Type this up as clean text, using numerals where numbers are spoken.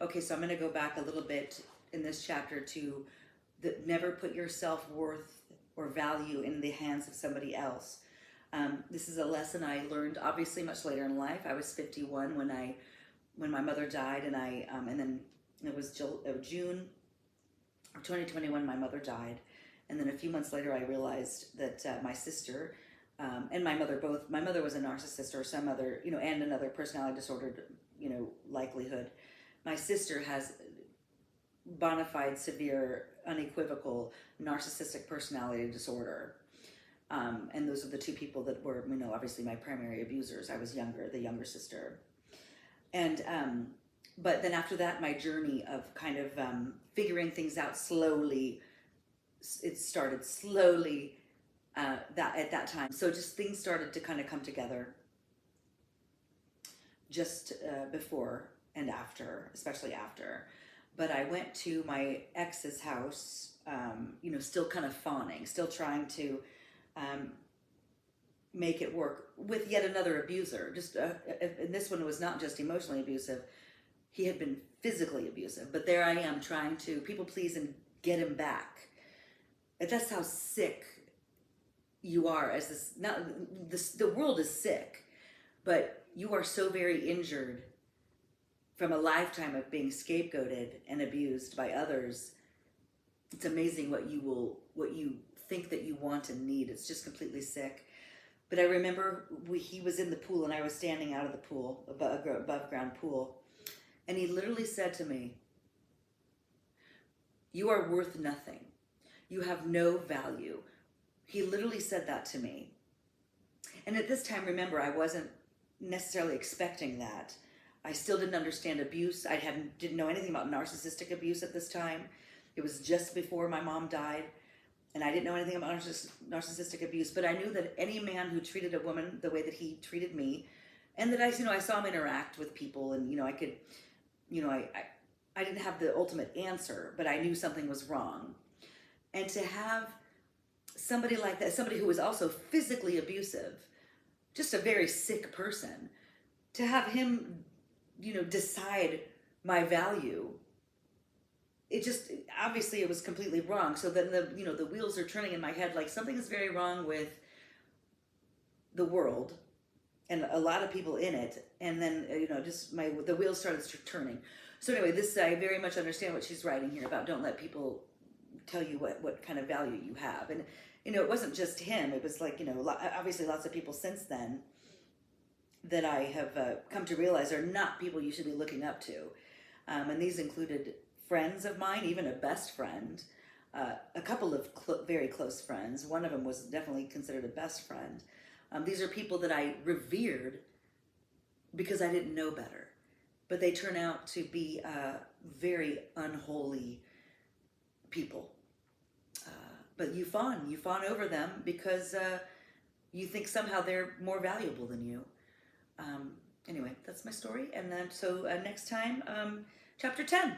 Okay, so I'm going to go back a little bit in this chapter to never put your self-worth or value in the hands of somebody else. This is a lesson I learned obviously much later in life. I was 51 when my mother died, and then it was June of 2021 my mother died, and then a few months later I realized that my sister and my mother both. My mother was a narcissist or some other, and another personality disorder, likelihood. My sister has bona fide, severe, unequivocal narcissistic personality disorder. And those are the two people that were, obviously my primary abusers. I was younger, the younger sister. And, but then after that, my journey of kind of figuring things out slowly, it started slowly at that time. So just things started to kind of come together just before and after, especially after. But I went to my ex's house, still kind of fawning, still trying to make it work with yet another abuser. And this one was not just emotionally abusive. He had been physically abusive. But there I am trying to people please and get him back. And that's how sick you are as the world is sick, but you are so very injured from a lifetime of being scapegoated and abused by others. It's amazing what you think that you want and need. It's just completely sick. But I remember he was in the pool and I was standing out of the pool, above ground pool, and he literally said to me, "You are worth nothing. You have no value." He literally said that to me. And at this time, remember, I wasn't necessarily expecting that. I still didn't understand abuse. I didn't know anything about narcissistic abuse at this time. It was just before my mom died, and I didn't know anything about narcissistic abuse. But I knew that any man who treated a woman the way that he treated me, and that I saw him interact with people, and I could, I didn't have the ultimate answer, but I knew something was wrong. And to have somebody like that, somebody who was also physically abusive, just a very sick person, to have him decide my value, obviously it was completely wrong. So then the wheels are turning in my head, like something is very wrong with the world and a lot of people in it. And then, the wheels started turning. So anyway, I very much understand what she's writing here about. Don't let people tell you what kind of value you have. And, it wasn't just him. It was like, obviously lots of people since then that I have come to realize are not people you should be looking up to. And these included friends of mine, even a best friend, a couple of very close friends. One of them was definitely considered a best friend. These are people that I revered because I didn't know better. But they turn out to be very unholy people. But you fawn over them because you think somehow they're more valuable than you. Anyway, that's my story. And then, so next time, chapter 10.